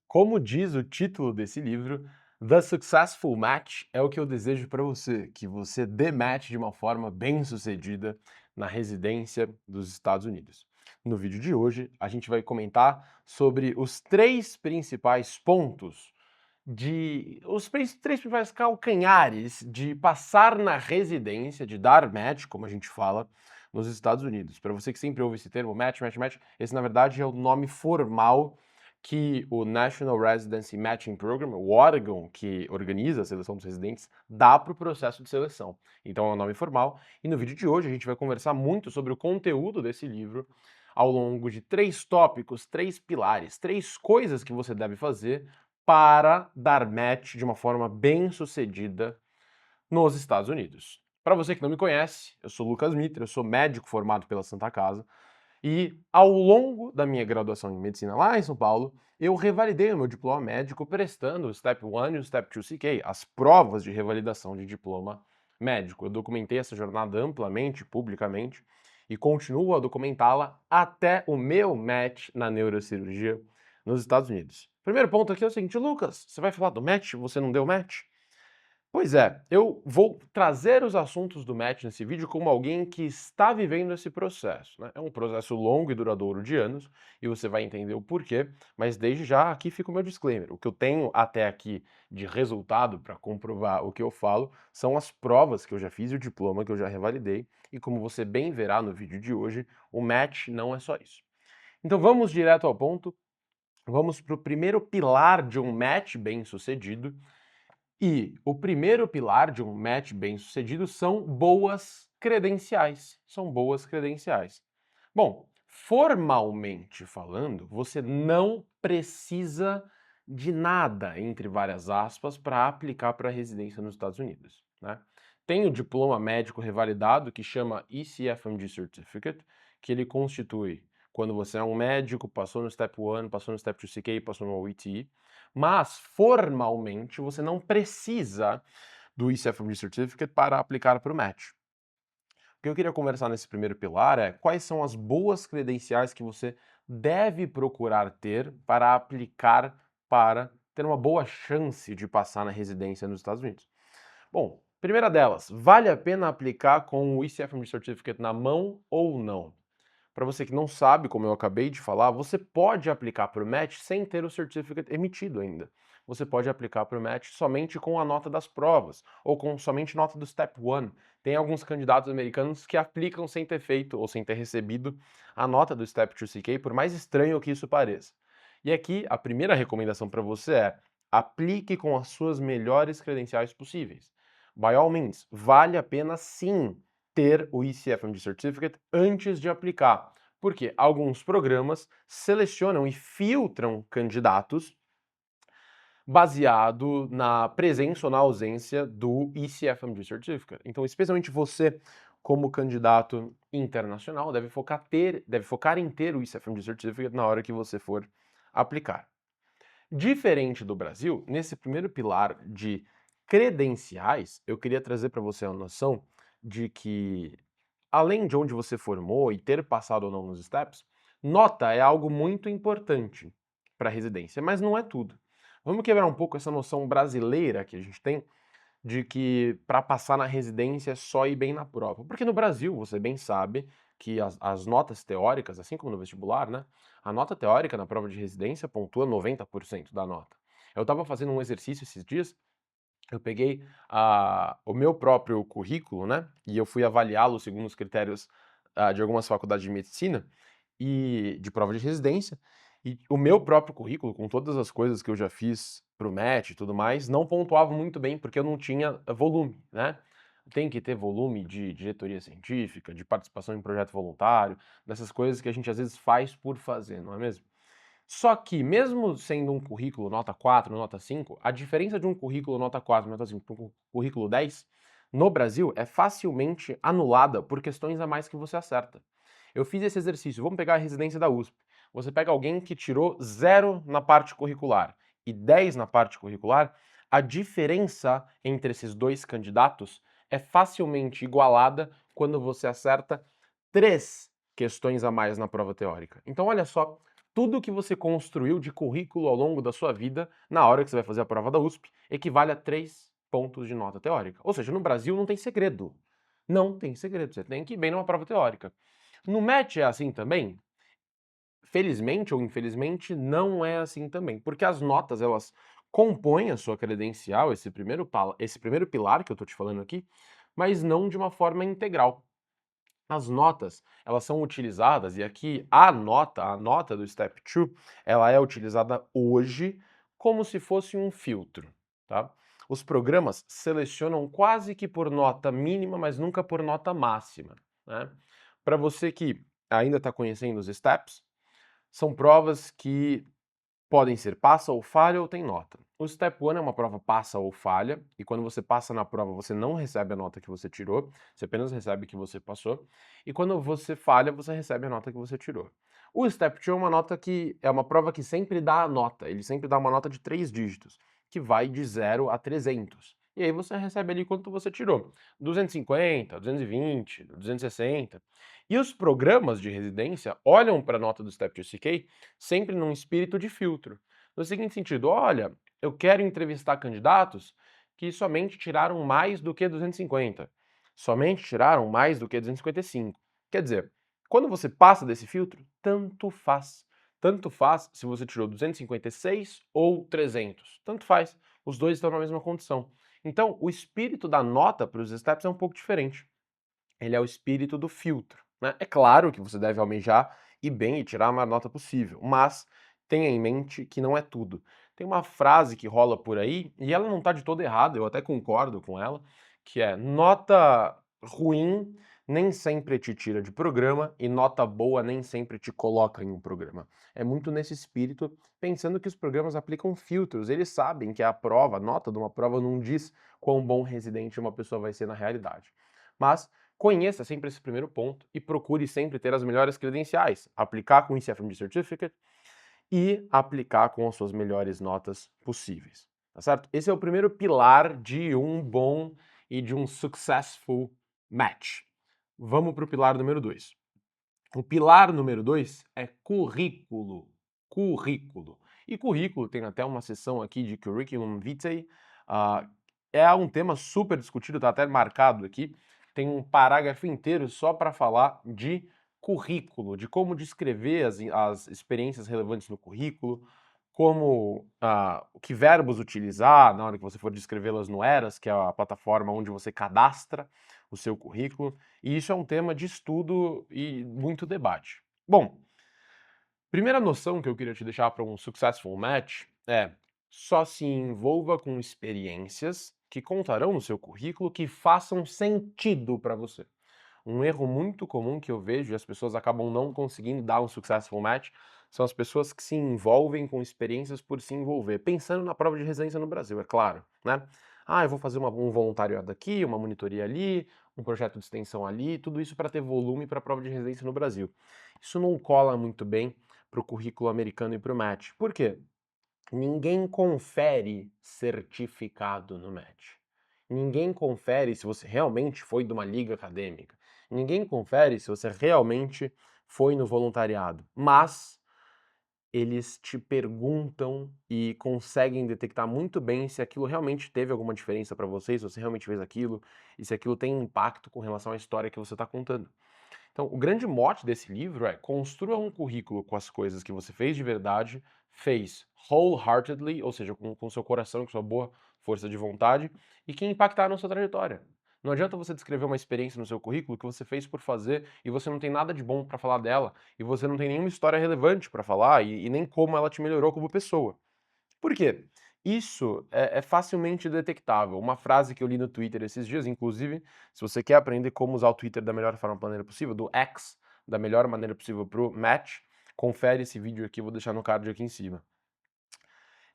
Como diz o título desse livro, The Successful Match é o que eu desejo para você, que você dê match de uma forma bem-sucedida na residência dos Estados Unidos. No vídeo de hoje, a gente vai comentar sobre os três principais pontos três principais calcanhares de passar na residência, de dar match, como a gente fala, nos Estados Unidos. Para você que sempre ouve esse termo, match, match, match, esse na verdade é o nome formal que o National Residency Matching Program, o órgão que organiza a seleção dos residentes, dá para o processo de seleção. Então é um nome formal. E no vídeo de hoje a gente vai conversar muito sobre o conteúdo desse livro ao longo de três tópicos, três pilares, três coisas que você deve fazer para dar match de uma forma bem sucedida nos Estados Unidos. Para você que não me conhece, eu sou Lucas Mitra, eu sou médico formado pela Santa Casa e ao longo da minha graduação em medicina lá em São Paulo, eu revalidei o meu diploma médico prestando o Step 1 e o Step 2 CK, as provas de revalidação de diploma médico. Eu documentei essa jornada amplamente, publicamente, e continuo a documentá-la até o meu match na neurocirurgia nos Estados Unidos. Primeiro ponto aqui é o seguinte, Lucas, você vai falar do match? Você não deu match? Pois é, eu vou trazer os assuntos do match nesse vídeo como alguém que está vivendo esse processo, né? É um processo longo e duradouro de anos, e você vai entender o porquê, mas desde já aqui fica o meu disclaimer. O que eu tenho até aqui de resultado para comprovar o que eu falo são as provas que eu já fiz e o diploma que eu já revalidei, e como você bem verá no vídeo de hoje, o match não é só isso. Então vamos direto ao ponto, vamos para o primeiro pilar de um match bem-sucedido, e o primeiro pilar de um match bem-sucedido são boas credenciais. São boas credenciais. Bom, formalmente falando, você não precisa de nada, entre várias aspas, para aplicar para a residência nos Estados Unidos, né? Tem o diploma médico revalidado que chama ECFMG Certificate, que ele constitui quando você é um médico, passou no Step 1, passou no Step 2 CK, passou no OET, mas formalmente você não precisa do ECFMG Certificate para aplicar para o match. O que eu queria conversar nesse primeiro pilar é quais são as boas credenciais que você deve procurar ter para aplicar para ter uma boa chance de passar na residência nos Estados Unidos. Bom, primeira delas, vale a pena aplicar com o ECFMG Certificate na mão ou não? Para você que não sabe, como eu acabei de falar, você pode aplicar para o match sem ter o certificate emitido ainda. Você pode aplicar para o match somente com a nota das provas, ou com somente nota do Step 1. Tem alguns candidatos americanos que aplicam sem ter feito ou sem ter recebido a nota do Step 2 CK, por mais estranho que isso pareça. E aqui, a primeira recomendação para você é aplique com as suas melhores credenciais possíveis. By all means, vale a pena sim ter o ECFMG Certificate antes de aplicar, porque alguns programas selecionam e filtram candidatos baseado na presença ou na ausência do ECFMG Certificate. Então, especialmente você, como candidato internacional, deve focar em ter o ECFMG Certificate na hora que você for aplicar. Diferente do Brasil, nesse primeiro pilar de credenciais, eu queria trazer para você a noção de que, além de onde você formou e ter passado ou não nos steps, nota é algo muito importante para a residência, mas não é tudo. Vamos quebrar um pouco essa noção brasileira que a gente tem de que para passar na residência é só ir bem na prova. Porque no Brasil, você bem sabe que as notas teóricas, assim como no vestibular, né? A nota teórica na prova de residência pontua 90% da nota. Eu estava fazendo um exercício esses dias, eu peguei o meu próprio currículo, né? E eu fui avaliá-lo segundo os critérios de algumas faculdades de medicina e de prova de residência. E o meu próprio currículo, com todas as coisas que eu já fiz pro match e tudo mais, não pontuava muito bem porque eu não tinha volume, né? Tem que ter volume de diretoria científica, de participação em projeto voluntário, dessas coisas que a gente às vezes faz por fazer, não é mesmo? Só que, mesmo sendo um currículo nota 4, nota 5, a diferença de um currículo nota 4, nota 5 para um currículo 10, no Brasil, é facilmente anulada por questões a mais que você acerta. Eu fiz esse exercício, vamos pegar a residência da USP. Você pega alguém que tirou 0 na parte curricular e 10 na parte curricular, a diferença entre esses dois candidatos é facilmente igualada quando você acerta 3 questões a mais na prova teórica. Então, olha só, tudo que você construiu de currículo ao longo da sua vida, na hora que você vai fazer a prova da USP, equivale a 3 pontos de nota teórica. Ou seja, no Brasil não tem segredo. Não tem segredo, você tem que ir bem numa prova teórica. No MET é assim também? Felizmente ou infelizmente, não é assim também, porque as notas elas compõem a sua credencial, esse primeiro pilar que eu tô te falando aqui, mas não de uma forma integral. As notas, elas são utilizadas, e aqui a nota do Step 2, ela é utilizada hoje como se fosse um filtro, tá? Os programas selecionam quase que por nota mínima, mas nunca por nota máxima, né? Para você que ainda está conhecendo os steps, são provas que podem ser passa ou falha ou tem nota. O Step 1 é uma prova passa ou falha, e quando você passa na prova você não recebe a nota que você tirou, você apenas recebe que você passou, e quando você falha você recebe a nota que você tirou. O Step 2 é uma nota que é uma prova que sempre dá a nota, ele sempre dá uma nota de 3 dígitos, que vai de 0 a 300. E aí você recebe ali quanto você tirou, 250, 220, 260. E os programas de residência olham para a nota do Step 2 CK sempre num espírito de filtro. No seguinte sentido, olha, eu quero entrevistar candidatos que somente tiraram mais do que 250, somente tiraram mais do que 255. Quer dizer, quando você passa desse filtro, tanto faz. Tanto faz se você tirou 256 ou 300. Tanto faz. Os dois estão na mesma condição. Então, o espírito da nota para os steps é um pouco diferente. Ele é o espírito do filtro, né? É claro que você deve almejar ir bem e tirar a maior nota possível, mas tenha em mente que não é tudo. Tem uma frase que rola por aí, e ela não está de todo errada, eu até concordo com ela, que é nota ruim nem sempre te tira de programa e nota boa nem sempre te coloca em um programa. É muito nesse espírito, pensando que os programas aplicam filtros, eles sabem que a prova, a nota de uma prova não diz quão bom residente uma pessoa vai ser na realidade. Mas conheça sempre esse primeiro ponto e procure sempre ter as melhores credenciais, aplicar com o ICFMG Certificate e aplicar com as suas melhores notas possíveis, tá certo? Esse é o primeiro pilar de um bom e de um successful match. Vamos para o pilar número 2. O pilar número 2 é currículo. Currículo. E currículo tem até uma seção aqui de Curriculum Vitae. É um tema super discutido, está até marcado aqui. Tem um parágrafo inteiro só para falar de currículo, de como descrever as experiências relevantes no currículo, como que verbos utilizar na hora que você for descrevê-las no Eras, que é a plataforma onde você cadastra o seu currículo. E isso é um tema de estudo e muito debate. Bom, primeira noção que eu queria te deixar para um successful match é: só se envolva com experiências que contarão no seu currículo que façam sentido para você. Um erro muito comum que eu vejo e as pessoas acabam não conseguindo dar um successful match são as pessoas que se envolvem com experiências por se envolver, pensando na prova de residência no Brasil, é claro, né? Ah, eu vou fazer um voluntariado aqui, uma monitoria ali, um projeto de extensão ali, tudo isso para ter volume para a prova de residência no Brasil. Isso não cola muito bem para o currículo americano e para o match. Por quê? Ninguém confere certificado no match. Ninguém confere se você realmente foi de uma liga acadêmica. Ninguém confere se você realmente foi no voluntariado. Mas eles te perguntam e conseguem detectar muito bem se aquilo realmente teve alguma diferença para você, se você realmente fez aquilo e se aquilo tem impacto com relação à história que você está contando. Então, o grande mote desse livro é: construa um currículo com as coisas que você fez de verdade, fez wholeheartedly, ou seja, com seu coração, com sua boa força de vontade, e que impactaram a sua trajetória. Não adianta você descrever uma experiência no seu currículo que você fez por fazer e você não tem nada de bom para falar dela, e você não tem nenhuma história relevante para falar e nem como ela te melhorou como pessoa. Por quê? Isso é facilmente detectável. Uma frase que eu li no Twitter esses dias, inclusive, se você quer aprender como usar o Twitter da melhor maneira possível, do X, da melhor maneira possível pro Match, confere esse vídeo aqui, eu vou deixar no card aqui em cima.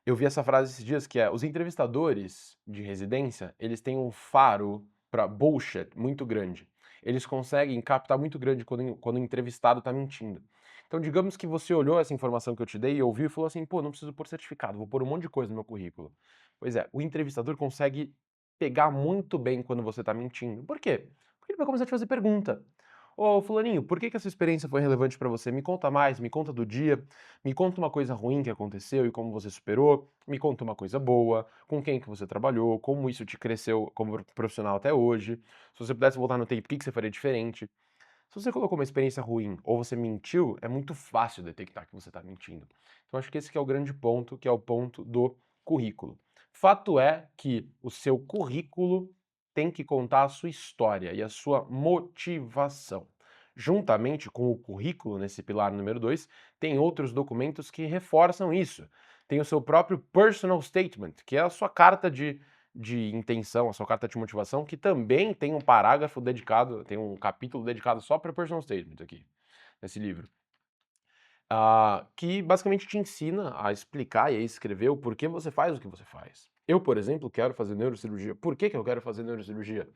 Eu vi essa frase esses dias que é: os entrevistadores de residência, eles têm um faro para bullshit muito grande. Eles conseguem captar muito grande quando o entrevistado tá mentindo. Então, digamos que você olhou essa informação que eu te dei e ouviu e falou assim: pô, não preciso pôr certificado, vou pôr um monte de coisa no meu currículo. Pois é, o entrevistador consegue pegar muito bem quando você tá mentindo. Por quê? Porque ele vai começar a te fazer pergunta. Ô, fulaninho, por que que essa experiência foi relevante para você? Me conta mais, me conta do dia, me conta uma coisa ruim que aconteceu e como você superou, me conta uma coisa boa, com quem que você trabalhou, como isso te cresceu como profissional até hoje. Se você pudesse voltar no tempo, o que que você faria diferente? Se você colocou uma experiência ruim ou você mentiu, é muito fácil detectar que você está mentindo. Então acho que esse que é o grande ponto, que é o ponto do currículo. Fato é que o seu currículo tem que contar a sua história e a sua motivação. Juntamente com o currículo, nesse pilar número 2, tem outros documentos que reforçam isso. Tem o seu próprio personal statement, que é a sua carta de intenção, a sua carta de motivação, que também tem um parágrafo dedicado, tem um capítulo dedicado só para personal statement aqui, nesse livro. Que basicamente te ensina a explicar e a escrever o porquê você faz o que você faz. Eu, por exemplo, quero fazer neurocirurgia. Por que que eu quero fazer neurocirurgia?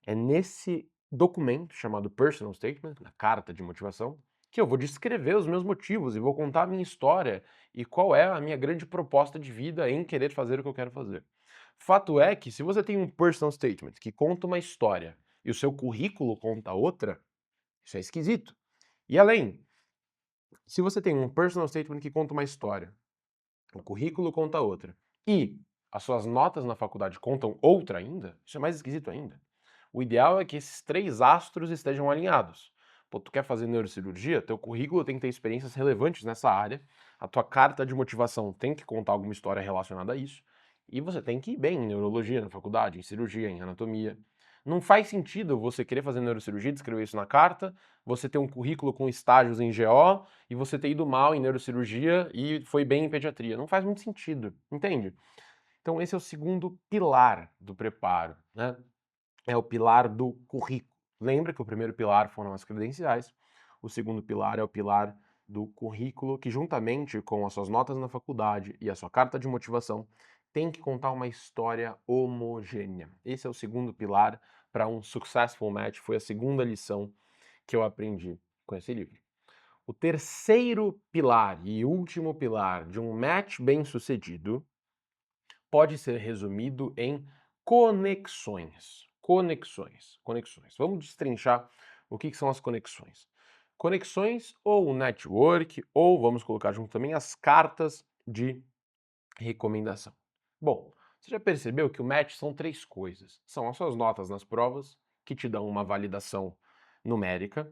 É nesse documento chamado Personal Statement, na carta de motivação, que eu vou descrever os meus motivos e vou contar a minha história e qual é a minha grande proposta de vida em querer fazer o que eu quero fazer. Fato é que se você tem um Personal Statement que conta uma história e o seu currículo conta outra, isso é esquisito. E além, se você tem um Personal Statement que conta uma história, o currículo conta outra, e as suas notas na faculdade contam outra ainda, isso é mais esquisito ainda. O ideal é que esses três astros estejam alinhados. Pô, tu quer fazer neurocirurgia? Teu currículo tem que ter experiências relevantes nessa área, a tua carta de motivação tem que contar alguma história relacionada a isso, e você tem que ir bem em neurologia na faculdade, em cirurgia, em anatomia. Não faz sentido você querer fazer neurocirurgia, descrever isso na carta, você ter um currículo com estágios em GO e você ter ido mal em neurocirurgia e foi bem em pediatria. Não faz muito sentido, entende? Então esse é o segundo pilar do preparo, né? É o pilar do currículo. Lembra que o primeiro pilar foram as credenciais, o segundo pilar é o pilar do currículo, que juntamente com as suas notas na faculdade e a sua carta de motivação, tem que contar uma história homogênea. Esse é o segundo pilar para um successful match, foi a segunda lição que eu aprendi com esse livro. O terceiro pilar e último pilar de um match bem-sucedido pode ser resumido em conexões. Conexões, conexões. Vamos destrinchar o que são as conexões. Conexões ou network, ou vamos colocar junto também as cartas de recomendação. Bom, você já percebeu que o match são três coisas. São as suas notas nas provas, que te dão uma validação numérica,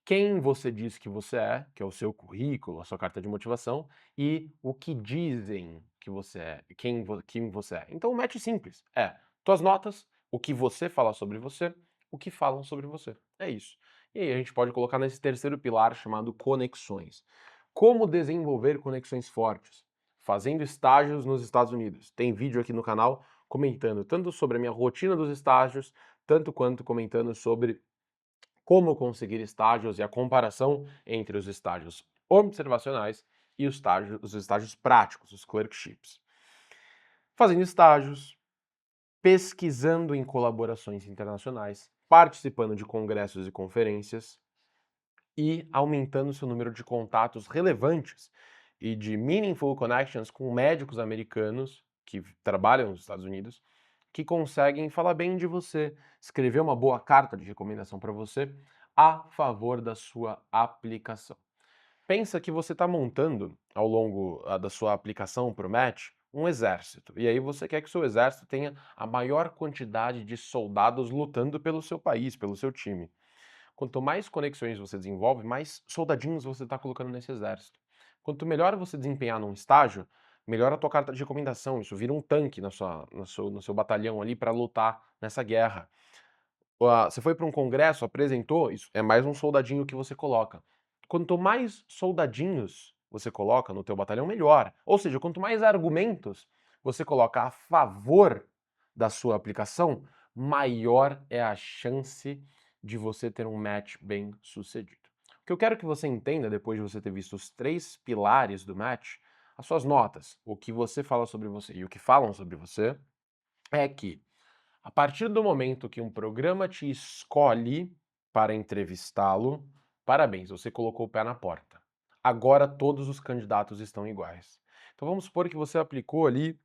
quem você diz que você é, que é o seu currículo, a sua carta de motivação, e o que dizem que você é, quem você é. Então o match simples é tuas notas, o que você fala sobre você, o que falam sobre você. É isso. E aí a gente pode colocar nesse terceiro pilar chamado conexões. Como desenvolver conexões fortes? Fazendo estágios nos Estados Unidos. Tem vídeo aqui no canal comentando tanto sobre a minha rotina dos estágios, tanto quanto comentando sobre como conseguir estágios e a comparação entre os estágios observacionais e os estágios práticos, os clerkships. Fazendo estágios, pesquisando em colaborações internacionais, participando de congressos e conferências e aumentando seu número de contatos relevantes e de meaningful connections com médicos americanos que trabalham nos Estados Unidos, que conseguem falar bem de você, escrever uma boa carta de recomendação para você a favor da sua aplicação. Pensa que você está montando, ao longo da sua aplicação para o match, um exército. E aí você quer que o seu exército tenha a maior quantidade de soldados lutando pelo seu país, pelo seu time. Quanto mais conexões você desenvolve, mais soldadinhos você está colocando nesse exército. Quanto melhor você desempenhar num estágio, melhor a tua carta de recomendação. Isso vira um tanque no seu batalhão ali para lutar nessa guerra. Você foi para um congresso, apresentou, isso é mais um soldadinho que você coloca. Quanto mais soldadinhos você coloca no teu batalhão, melhor. Ou seja, quanto mais argumentos você coloca a favor da sua aplicação, maior é a chance de você ter um match bem sucedido. O que eu quero que você entenda, depois de você ter visto os três pilares do match, as suas notas, o que você fala sobre você e o que falam sobre você, é que a partir do momento que um programa te escolhe para entrevistá-lo, parabéns, você colocou o pé na porta. Agora todos os candidatos estão iguais. Então vamos supor que você aplicou ali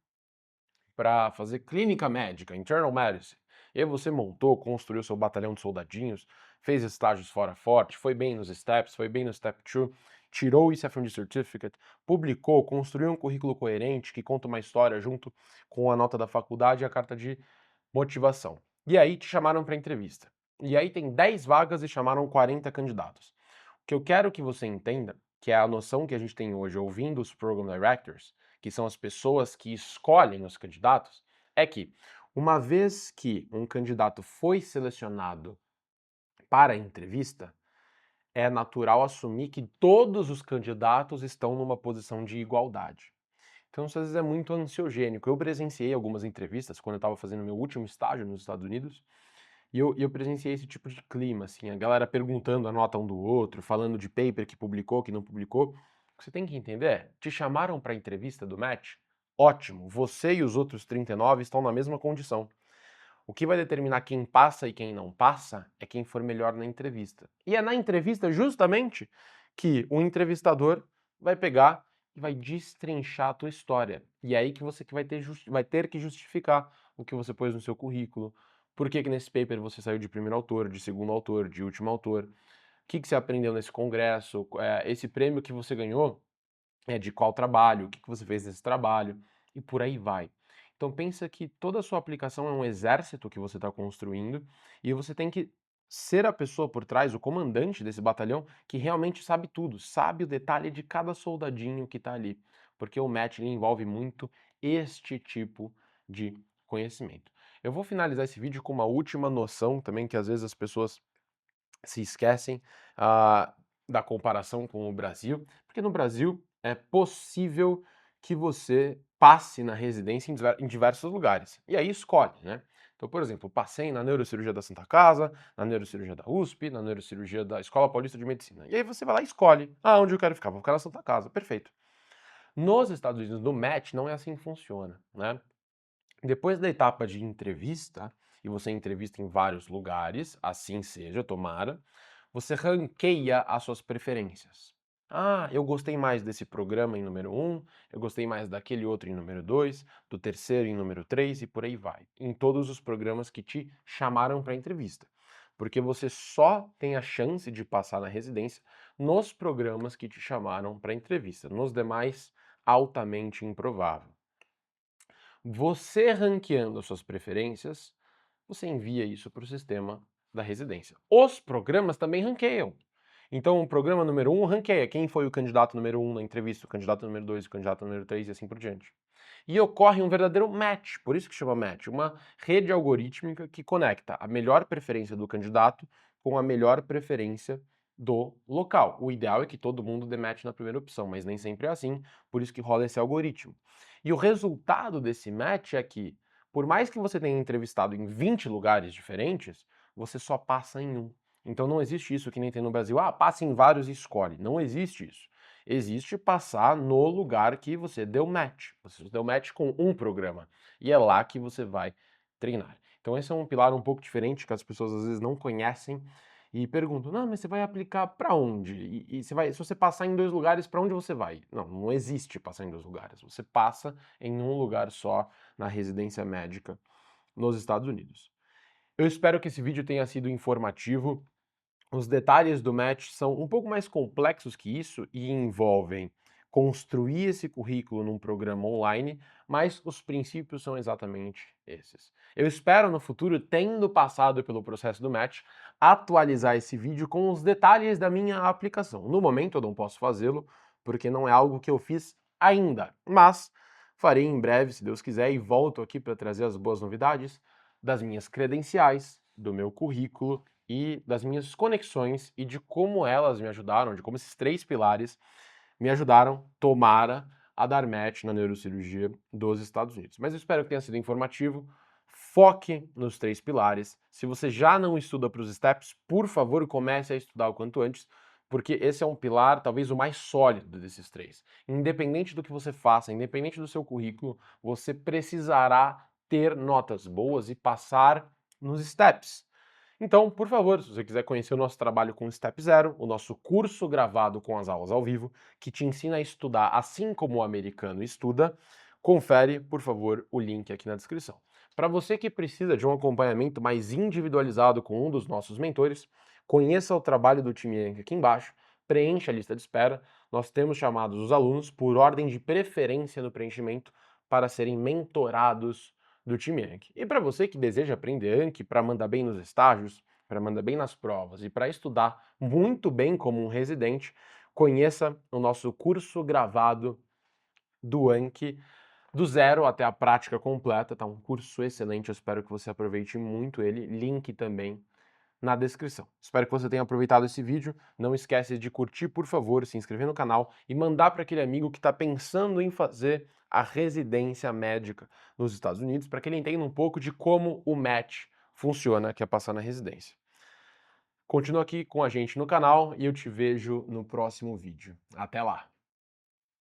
para fazer clínica médica, internal medicine, E aí você montou, construiu seu batalhão de soldadinhos, fez estágios fora forte, foi bem nos steps, foi bem no step 2, tirou o ICFMD Certificate, publicou, construiu um currículo coerente que conta uma história junto com a nota da faculdade e a carta de motivação. E aí te chamaram para entrevista. E aí tem 10 vagas e chamaram 40 candidatos. O que eu quero que você entenda, que é a noção que a gente tem hoje ouvindo os Program Directors, que são as pessoas que escolhem os candidatos, é que uma vez que um candidato foi selecionado para a entrevista, é natural assumir que todos os candidatos estão numa posição de igualdade. Então, isso às vezes é muito ansiogênico. Eu presenciei algumas entrevistas quando eu estava fazendo meu último estágio nos Estados Unidos, e eu presenciei esse tipo de clima, assim, a galera perguntando a nota um do outro, falando de paper que publicou, que não publicou. O que você tem que entender é, te chamaram para a entrevista do match? Ótimo, você e os outros 39 estão na mesma condição. O que vai determinar quem passa e quem não passa é quem for melhor na entrevista. E é na entrevista, justamente, que o entrevistador vai pegar e vai destrinchar a tua história. E é aí que você que vai ter que justificar o que você pôs no seu currículo, por que nesse paper você saiu de primeiro autor, de segundo autor, de último autor, o que você aprendeu nesse congresso, esse prêmio que você ganhou é de qual trabalho, o que você fez nesse trabalho, e por aí vai. Então pensa que toda a sua aplicação é um exército que você está construindo, e você tem que ser a pessoa por trás, o comandante desse batalhão, que realmente sabe tudo, sabe o detalhe de cada soldadinho que está ali, porque o match ele envolve muito este tipo de conhecimento. Eu vou finalizar esse vídeo com uma última noção também, que às vezes as pessoas se esquecem da comparação com o Brasil, porque no Brasil é possível que você passe na residência em diversos lugares. E aí escolhe, né? Então, por exemplo, passei na neurocirurgia da Santa Casa, na neurocirurgia da USP, na neurocirurgia da Escola Paulista de Medicina. E aí você vai lá e escolhe, onde eu quero ficar, vou ficar na Santa Casa, perfeito. Nos Estados Unidos, no match, não é assim que funciona, né? Depois da etapa de entrevista, e você entrevista em vários lugares, assim seja, tomara, você ranqueia as suas preferências. Eu gostei mais desse programa em número 1, eu gostei mais daquele outro em número 2, do terceiro em número 3 e por aí vai. Em todos os programas que te chamaram para entrevista. Porque você só tem a chance de passar na residência nos programas que te chamaram para entrevista. Nos demais, altamente improvável. Você ranqueando as suas preferências, você envia isso para o sistema da residência. Os programas também ranqueiam. Então, o programa número 1 ranqueia quem foi o candidato número 1 na entrevista, o candidato número 2, o candidato número 3 e assim por diante. E ocorre um verdadeiro match, por isso que chama match, uma rede algorítmica que conecta a melhor preferência do candidato com a melhor preferência do local. O ideal é que todo mundo dê match na primeira opção, mas nem sempre é assim, por isso que rola esse algoritmo. E o resultado desse match é que, por mais que você tenha entrevistado em 20 lugares diferentes, você só passa em um. Então não existe isso que nem tem no Brasil, passa em vários e escolhe. Não existe isso. Existe passar no lugar que você deu match. Você deu match com um programa. E é lá que você vai treinar. Então esse é um pilar um pouco diferente que as pessoas às vezes não conhecem e perguntam, não, mas você vai aplicar para onde? Se você passar em 2 lugares, para onde você vai? Não, não existe passar em 2 lugares. Você passa em um lugar só na residência médica nos Estados Unidos. Eu espero que esse vídeo tenha sido informativo. Os detalhes do match são um pouco mais complexos que isso e envolvem construir esse currículo num programa online, mas os princípios são exatamente esses. Eu espero no futuro, tendo passado pelo processo do match, atualizar esse vídeo com os detalhes da minha aplicação. No momento eu não posso fazê-lo, porque não é algo que eu fiz ainda, mas farei em breve, se Deus quiser, e volto aqui para trazer as boas novidades das minhas credenciais, do meu currículo e das minhas conexões e de como elas me ajudaram, de como esses 3 pilares me ajudaram, tomara, a dar match na neurocirurgia dos Estados Unidos. Mas eu espero que tenha sido informativo. Foque nos 3 pilares. Se você já não estuda para os steps, por favor, comece a estudar o quanto antes, porque esse é um pilar, talvez o mais sólido desses 3. Independente do que você faça, independente do seu currículo, você precisará ter notas boas e passar nos steps. Então, por favor, se você quiser conhecer o nosso trabalho com o Step Zero, o nosso curso gravado com as aulas ao vivo, que te ensina a estudar assim como o americano estuda, confere, por favor, o link aqui na descrição. Para você que precisa de um acompanhamento mais individualizado com um dos nossos mentores, conheça o trabalho do time Yankee aqui embaixo, preencha a lista de espera. Nós temos chamados os alunos por ordem de preferência no preenchimento para serem mentorados do time Yankee. E para você que deseja aprender Yankee para mandar bem nos estágios, para mandar bem nas provas e para estudar muito bem como um residente, conheça o nosso curso gravado do Anki, do zero até a prática completa, tá um curso excelente, eu espero que você aproveite muito ele, link também na descrição. Espero que você tenha aproveitado esse vídeo, não esquece de curtir, por favor, se inscrever no canal e mandar para aquele amigo que está pensando em fazer a residência médica nos Estados Unidos, para que ele entenda um pouco de como o match funciona, que é passar na residência. Continua aqui com a gente no canal e eu te vejo no próximo vídeo. Até lá!